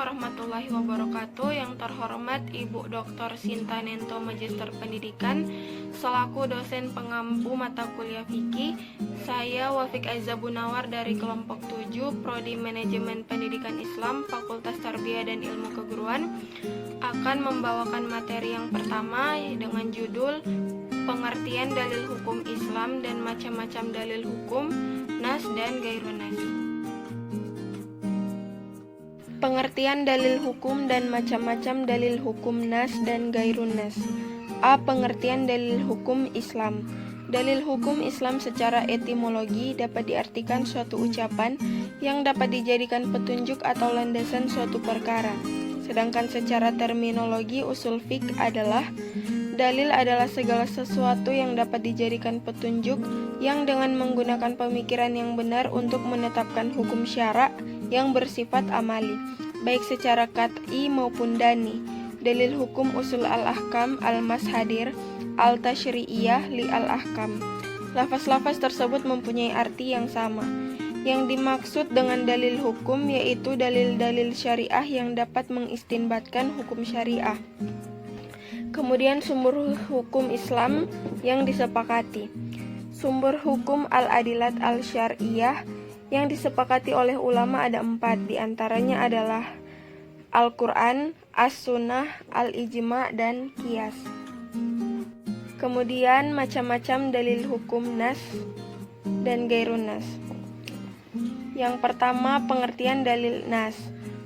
warahmatullahi wabarakatuh. Yang terhormat Ibu Dr. Sinta Nento, Magister Pendidikan, selaku dosen pengampu mata kuliah fikih. Saya Wafik Aiza Bunawar dari kelompok 7 Prodi Manajemen Pendidikan Islam, Fakultas Tarbiyah dan Ilmu Keguruan, akan membawakan materi yang pertama dengan judul Pengertian Dalil Hukum Islam dan Macam-macam Dalil Hukum, Nas dan Gairu Nas. Pengertian dalil hukum dan macam-macam dalil hukum nas dan gairun nas. A. Pengertian dalil hukum Islam. Dalil hukum Islam secara etimologi dapat diartikan suatu ucapan yang dapat dijadikan petunjuk atau landasan suatu perkara. Sedangkan secara terminologi usul fiqh adalah dalil adalah segala sesuatu yang dapat dijadikan petunjuk yang dengan menggunakan pemikiran yang benar untuk menetapkan hukum syara yang bersifat amali, baik secara qat'i maupun dani. Dalil hukum usul al-ahkam al-mashadir al-tashri'iyah li al-ahkam. Lafaz-lafaz tersebut mempunyai arti yang sama. Yang dimaksud dengan dalil hukum yaitu dalil-dalil syariah yang dapat mengistinbatkan hukum syariah. Kemudian sumber hukum Islam yang disepakati. Sumber hukum al-adilat al-syar'iyah yang disepakati oleh ulama ada 4, diantaranya adalah Al-Quran, As-Sunnah, Al-Ijma' dan Qiyas. Kemudian macam-macam dalil hukum nas dan gairun nas. Yang pertama, pengertian dalil nas.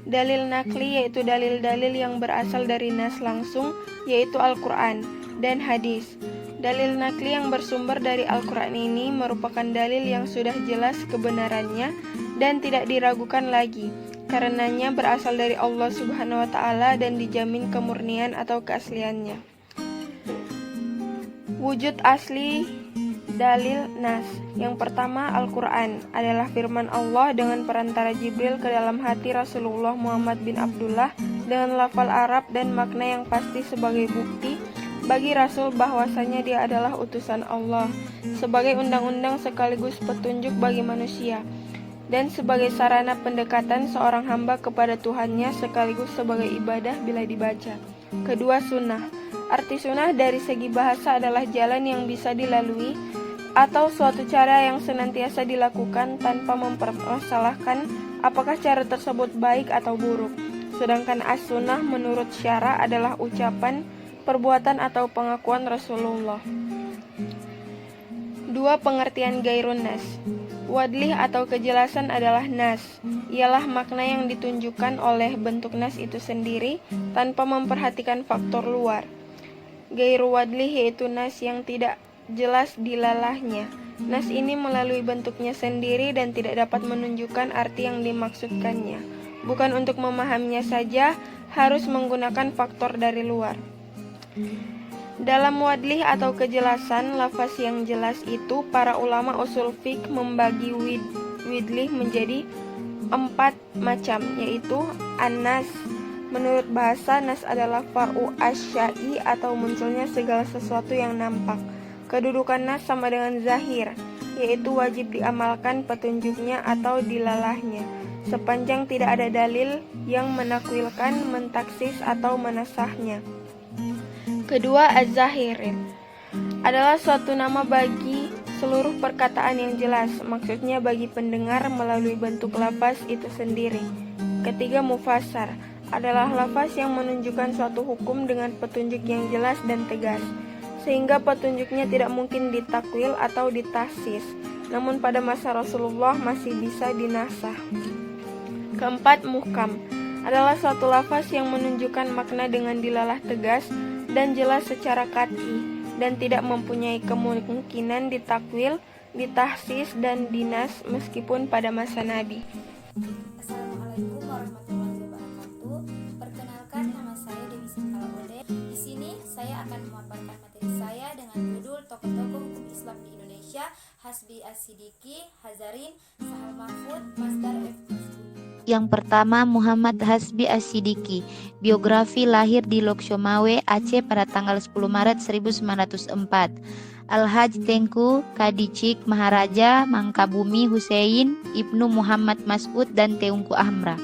Dalil nakli yaitu dalil-dalil yang berasal dari nas langsung, yaitu Al-Quran dan hadis. Dalil nakli yang bersumber dari Al-Quran ini merupakan dalil yang sudah jelas kebenarannya dan tidak diragukan lagi, karenanya berasal dari Allah Subhanahu wa Ta'ala dan dijamin kemurnian atau keasliannya. Wujud asli dalil nas. Yang pertama, Al-Quran adalah firman Allah dengan perantara Jibril ke dalam hati Rasulullah Muhammad bin Abdullah dengan lafal Arab dan makna yang pasti sebagai bukti bagi Rasul bahwasanya dia adalah utusan Allah, sebagai undang-undang sekaligus petunjuk bagi manusia, dan sebagai sarana pendekatan seorang hamba kepada Tuhannya sekaligus sebagai ibadah bila dibaca. Kedua, sunnah. Arti sunnah dari segi bahasa adalah jalan yang bisa dilalui atau suatu cara yang senantiasa dilakukan tanpa mempermasalahkan apakah cara tersebut baik atau buruk. Sedangkan as-sunnah menurut syara adalah ucapan, perbuatan atau pengakuan Rasulullah. 2. Pengertian gairun nas. Wadlih atau kejelasan adalah nas, ialah makna yang ditunjukkan oleh bentuk nas itu sendiri tanpa memperhatikan faktor luar. Gairu wadlih yaitu nas yang tidak jelas dilalahnya. Nas ini melalui bentuknya sendiri dan tidak dapat menunjukkan arti yang dimaksudkannya. Bukan untuk memahaminya saja, harus menggunakan faktor dari luar. Dalam wadlih atau kejelasan lafaz yang jelas itu, para ulama usul fiqh membagi widlih menjadi 4 macam, yaitu an-nas. Menurut bahasa, nas adalah far'u asya'i atau munculnya segala sesuatu yang nampak. Kedudukan nas sama dengan zahir, yaitu wajib diamalkan petunjuknya atau dilalahnya, sepanjang tidak ada dalil yang menakwilkan, mentaksis atau menasahnya. Kedua, az-zahir adalah suatu nama bagi seluruh perkataan yang jelas, maksudnya bagi pendengar melalui bentuk lafaz itu sendiri. Ketiga, mufassar adalah lafaz yang menunjukkan suatu hukum dengan petunjuk yang jelas dan tegas, sehingga petunjuknya tidak mungkin ditakwil atau ditahsis, namun pada masa Rasulullah masih bisa dinasah. Keempat, muhkam adalah suatu lafaz yang menunjukkan makna dengan dilalah tegas dan jelas secara qat'i dan tidak mempunyai kemungkinan ditakwil, ditahsis dan dinas meskipun pada masa Nabi. Assalamualaikum warahmatullahi wabarakatuh. Perkenalkan, nama saya Dewi Sinta Ode. Di sini saya akan memaparkan materi saya dengan judul Tokoh-tokoh Hukum Islam di Indonesia, Hasbi As-Siddiqi, Hazarin, Sahal Mahfud, Masdar F. Yang pertama, Muhammad Hasbi As-Siddiqi. Biografi, lahir di Loksomawe, Aceh pada tanggal 10 Maret 1904. Al-Haj Tengku Kadicik Maharaja Mangkabumi Hussein Ibnu Muhammad Mas'ud dan Teungku Ahmra.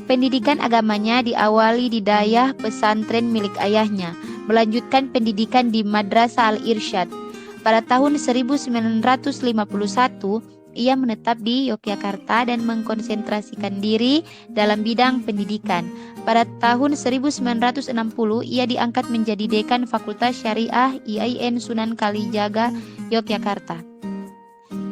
Pendidikan agamanya diawali di dayah pesantren milik ayahnya, melanjutkan pendidikan di Madrasah Al-Irsyad. Pada tahun 1951, ia menetap di Yogyakarta dan mengkonsentrasikan diri dalam bidang pendidikan. Pada tahun 1960, ia diangkat menjadi dekan Fakultas Syariah IAIN Sunan Kalijaga, Yogyakarta.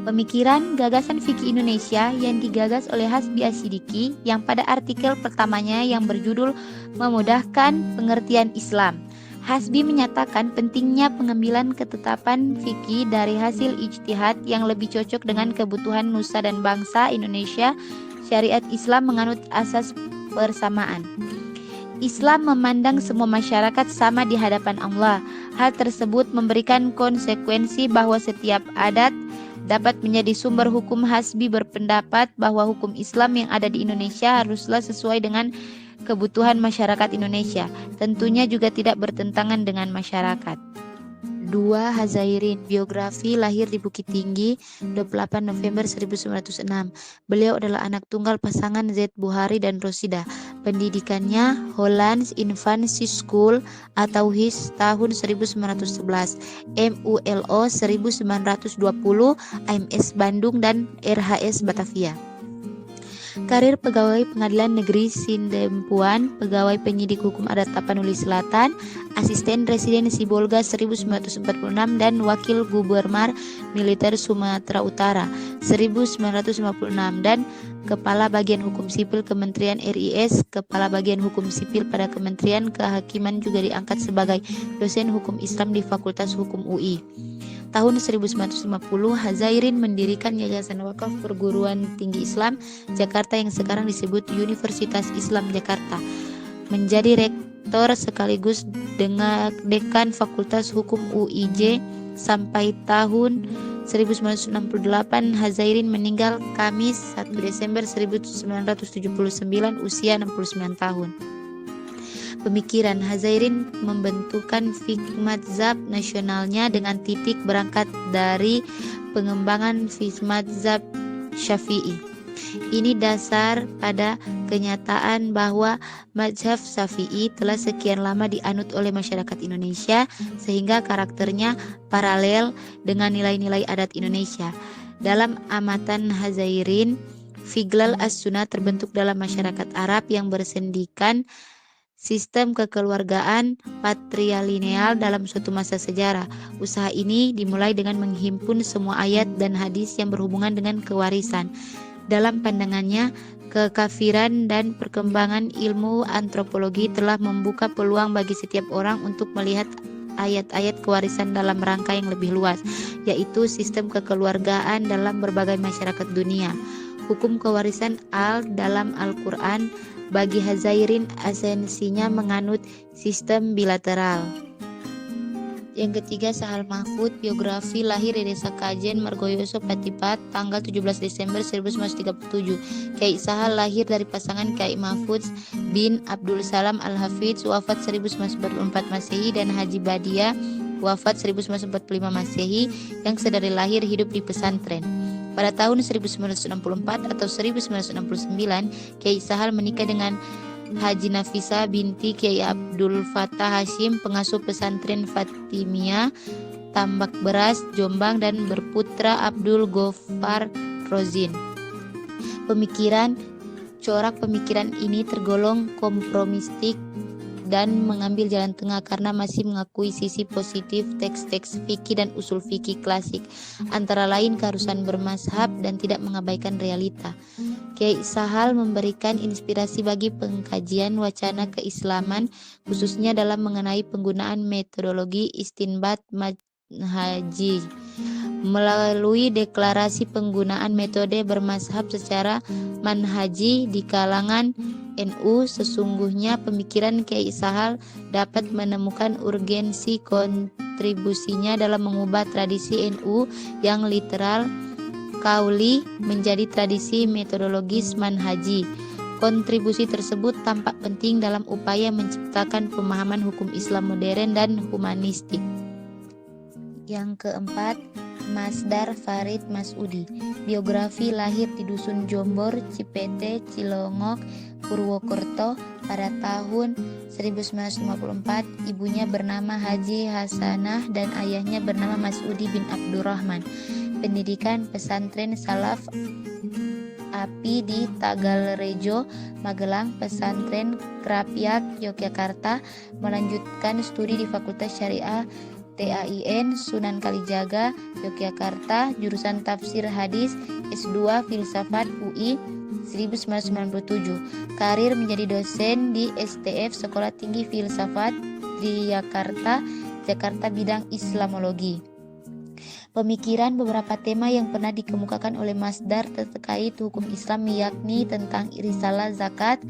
Pemikiran gagasan fikih Indonesia yang digagas oleh Hasbi Asyidiki yang pada artikel pertamanya yang berjudul Memudahkan Pengertian Islam. Hasbi menyatakan pentingnya pengambilan ketetapan fikih dari hasil ijtihad yang lebih cocok dengan kebutuhan nusa dan bangsa Indonesia. Syariat Islam menganut asas persamaan. Islam memandang semua masyarakat sama di hadapan Allah. Hal tersebut memberikan konsekuensi bahwa setiap adat dapat menjadi sumber hukum. Hasbi berpendapat bahwa hukum Islam yang ada di Indonesia haruslah sesuai dengan kebutuhan masyarakat Indonesia, tentunya juga tidak bertentangan dengan masyarakat. 2. Hazairin, biografi, lahir di Bukit Tinggi 28 November 1906. Beliau adalah anak tunggal pasangan Z. Buhari dan Rosida. Pendidikannya Hollands Infancy School atau HIS tahun 1911, MULO 1920, AMS Bandung dan RHS Batavia. Karir pegawai Pengadilan Negeri Sindempuan, pegawai penyidik hukum adat Tapanuli Selatan, asisten residen Sibolga 1946 dan wakil gubernur militer Sumatera Utara 1956 dan Kepala Bagian Hukum Sipil Kementerian RIS, Kepala Bagian Hukum Sipil pada Kementerian Kehakiman, juga diangkat sebagai dosen hukum Islam di Fakultas Hukum UI. Tahun 1950, Hazairin mendirikan Yayasan Wakaf Perguruan Tinggi Islam Jakarta yang sekarang disebut Universitas Islam Jakarta. Menjadi rektor sekaligus dengan dekan Fakultas Hukum UIJ sampai tahun 1968. Hazairin meninggal Kamis 1 Desember 1979 usia 69 tahun. Pemikiran Hazairin membentukkan fikih mazhab nasionalnya dengan titik berangkat dari pengembangan fikih mazhab Syafi'i. Ini dasar pada kenyataan bahwa mazhab Syafi'i telah sekian lama dianut oleh masyarakat Indonesia sehingga karakternya paralel dengan nilai-nilai adat Indonesia. Dalam amatan Hazairin, Figlal As-Sunnah terbentuk dalam masyarakat Arab yang bersendikan sistem kekeluargaan patrilineal dalam suatu masa sejarah. Usaha ini dimulai dengan menghimpun semua ayat dan hadis yang berhubungan dengan kewarisan. Dalam pandangannya, kekafiran dan perkembangan ilmu antropologi telah membuka peluang bagi setiap orang untuk melihat ayat-ayat kewarisan dalam rangka yang lebih luas, yaitu sistem kekeluargaan dalam berbagai masyarakat dunia. Hukum kewarisan dalam Al-Quran bagi Hazairin esensinya menganut sistem bilateral. Yang ketiga, Sahal Mahfud, biografi, lahir di Desa Kajen, Margoyoso, Patipat, tanggal 17 Desember 1937. Kiai Sahal lahir dari pasangan Kiai Mahfud bin Abdul Salam Al-Hafidz, wafat 1944 Masehi, dan Haji Badia, wafat 1945 Masehi, yang sedari lahir hidup di pesantren. Pada tahun 1964 atau 1969, Kiai Sahal menikah dengan Haji Nafisa binti Kiai Abdul Fattah Hashim, pengasuh pesantren Fatimiyah Tambak Beras, Jombang, dan berputra Abdul Ghaffar Rozin. Corak pemikiran ini tergolong kompromistik dan mengambil jalan tengah karena masih mengakui sisi positif teks-teks fikih dan usul fikih klasik, antara lain keharusan bermazhab dan tidak mengabaikan realita. Kiai Sahal memberikan inspirasi bagi pengkajian wacana keislaman, khususnya dalam mengenai penggunaan metodologi istinbat manhaji. Melalui deklarasi penggunaan metode bermazhab secara manhaji di kalangan NU, sesungguhnya pemikiran Kiai Sahal dapat menemukan urgensi kontribusinya dalam mengubah tradisi NU yang literal kauli menjadi tradisi metodologis manhaji. Kontribusi tersebut tampak penting dalam upaya menciptakan pemahaman hukum Islam modern dan humanistik. Yang keempat, Masdar Farid Masudi. Biografi, lahir di Dusun Jombor, Cipete, Cilongok, Purwokerto pada tahun 1954. Ibunya bernama Haji Hasanah dan ayahnya bernama Masudi bin Abdurrahman. Pendidikan pesantren Salaf Api di Tagalrejo, Magelang, pesantren Krapyak, Yogyakarta. Melanjutkan studi di Fakultas Syariah TAIN Sunan Kalijaga, Yogyakarta, jurusan Tafsir Hadis, S2 Filsafat UI 1997. Karir menjadi dosen di STF Sekolah Tinggi Filsafat di Jakarta, bidang Islamologi. Pemikiran beberapa tema yang pernah dikemukakan oleh Masdar terkait hukum Islam yakni tentang risalah zakat,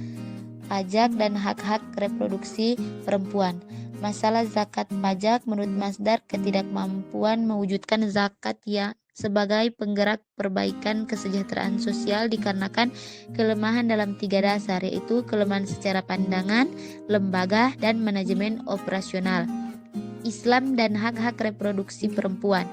pajak, dan hak-hak reproduksi perempuan. Masalah zakat pajak, menurut Masdar, ketidakmampuan mewujudkan zakat ya sebagai penggerak perbaikan kesejahteraan sosial dikarenakan kelemahan dalam 3 dasar, yaitu kelemahan secara pandangan, lembaga, dan manajemen operasional. Islam dan hak-hak reproduksi perempuan.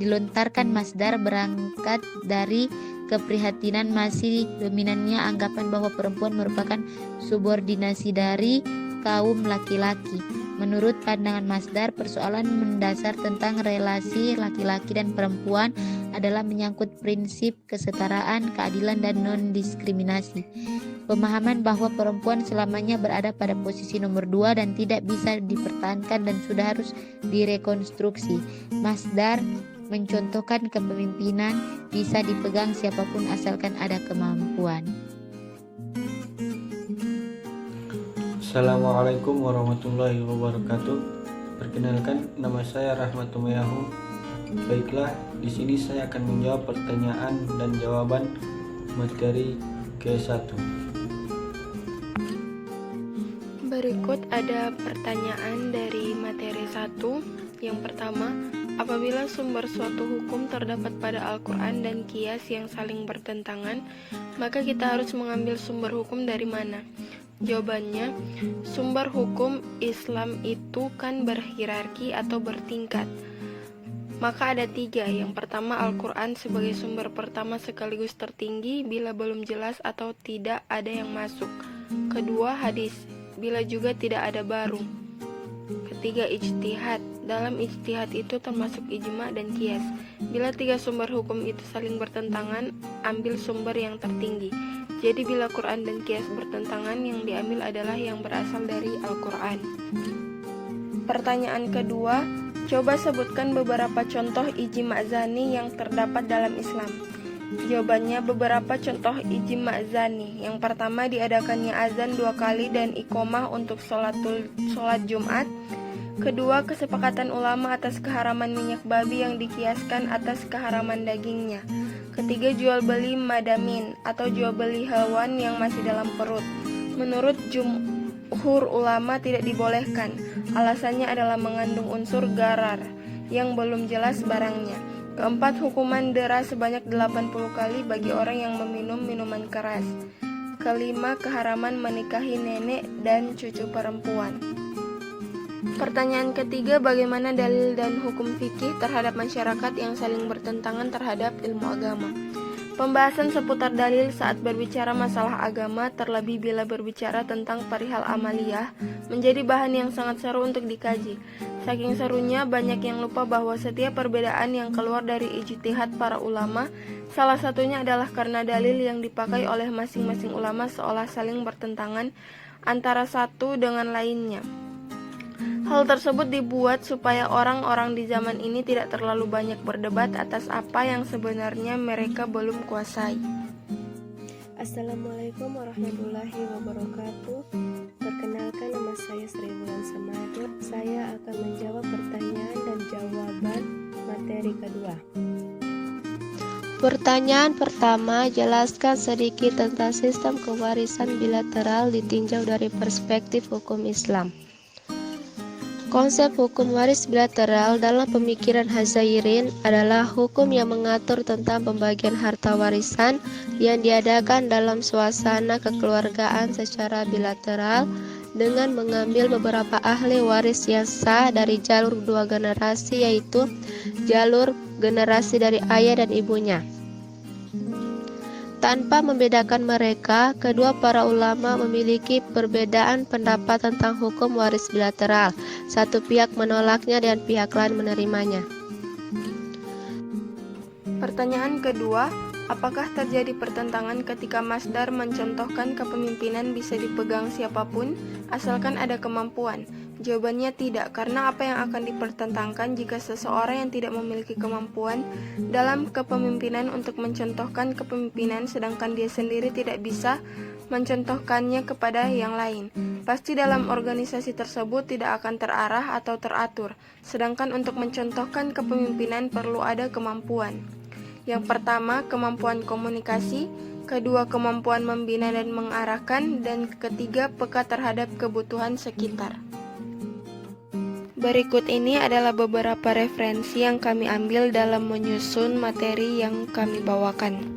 Dilontarkan Masdar berangkat dari keprihatinan masih dominannya anggapan bahwa perempuan merupakan subordinasi dari kaum laki-laki. Menurut pandangan Masdar, persoalan mendasar tentang relasi laki-laki dan perempuan adalah menyangkut prinsip kesetaraan, keadilan, dan non-diskriminasi. Pemahaman bahwa perempuan selamanya berada pada posisi nomor 2 dan tidak bisa dipertahankan dan sudah harus direkonstruksi. Masdar mencontohkan kepemimpinan bisa dipegang siapapun asalkan ada kemampuan. Assalamualaikum warahmatullahi wabarakatuh. Perkenalkan, nama saya Rahmatumayahu. Baiklah, di sini saya akan menjawab pertanyaan dan jawaban materi ke-1. Berikut ada pertanyaan dari materi 1. Yang pertama, apabila sumber suatu hukum terdapat pada Al-Quran dan Qiyas yang saling bertentangan, maka kita harus mengambil sumber hukum dari mana? Jawabannya, sumber hukum Islam itu kan berhierarki atau bertingkat. Maka ada 3. Yang pertama, Al-Quran sebagai sumber pertama sekaligus tertinggi bila belum jelas atau tidak ada yang masuk. Kedua, hadis, bila juga tidak ada baru. Ketiga, ijtihad. Dalam ijtihad itu termasuk ijma dan qiyas. Bila 3 sumber hukum itu saling bertentangan, ambil sumber yang tertinggi. Jadi bila Quran dan qiyas bertentangan, yang diambil adalah yang berasal dari Al-Quran. Pertanyaan kedua, coba sebutkan beberapa contoh ijma zani yang terdapat dalam Islam. Jawabannya, beberapa contoh ijma zani. Yang pertama, diadakannya azan 2 kali dan iqomah untuk sholat Jumat. Kedua, kesepakatan ulama atas keharaman minyak babi yang dikiaskan atas keharaman dagingnya. Ketiga, jual beli madamin atau jual beli hewan yang masih dalam perut. Menurut jumhur ulama tidak dibolehkan. Alasannya adalah mengandung unsur gharar yang belum jelas barangnya. Keempat, hukuman dera sebanyak 80 kali bagi orang yang meminum minuman keras. Kelima, keharaman menikahi nenek dan cucu perempuan. Pertanyaan ketiga, bagaimana dalil dan hukum fikih terhadap masyarakat yang saling bertentangan terhadap ilmu agama? Pembahasan seputar dalil saat berbicara masalah agama, terlebih bila berbicara tentang perihal amaliyah, menjadi bahan yang sangat seru untuk dikaji. Saking serunya, banyak yang lupa bahwa setiap perbedaan yang keluar dari ijtihad para ulama, salah satunya adalah karena dalil yang dipakai oleh masing-masing ulama seolah saling bertentangan antara satu dengan lainnya. Hal tersebut dibuat supaya orang-orang di zaman ini tidak terlalu banyak berdebat atas apa yang sebenarnya mereka belum kuasai. Assalamualaikum warahmatullahi wabarakatuh. Perkenalkan, nama saya Sri Bulan Samadur. Saya akan menjawab pertanyaan dan jawaban materi kedua. Pertanyaan pertama, jelaskan sedikit tentang sistem kewarisan bilateral ditinjau dari perspektif hukum Islam. Konsep hukum waris bilateral dalam pemikiran Hazairin adalah hukum yang mengatur tentang pembagian harta warisan yang diadakan dalam suasana kekeluargaan secara bilateral dengan mengambil beberapa ahli waris yang sah dari jalur 2 generasi, yaitu jalur generasi dari ayah dan ibunya. Tanpa membedakan mereka, kedua para ulama memiliki perbedaan pendapat tentang hukum waris bilateral. Satu pihak menolaknya dan pihak lain menerimanya. Pertanyaan kedua, apakah terjadi pertentangan ketika masdar mencontohkan kepemimpinan bisa dipegang siapapun, asalkan ada kemampuan? Jawabannya tidak, karena apa yang akan dipertentangkan jika seseorang yang tidak memiliki kemampuan dalam kepemimpinan untuk mencontohkan kepemimpinan, sedangkan dia sendiri tidak bisa mencontohkannya kepada yang lain. Pasti dalam organisasi tersebut tidak akan terarah atau teratur, sedangkan untuk mencontohkan kepemimpinan perlu ada kemampuan. Yang pertama, kemampuan komunikasi, kedua, kemampuan membina dan mengarahkan, dan ketiga, peka terhadap kebutuhan sekitar. Berikut ini adalah beberapa referensi yang kami ambil dalam menyusun materi yang kami bawakan.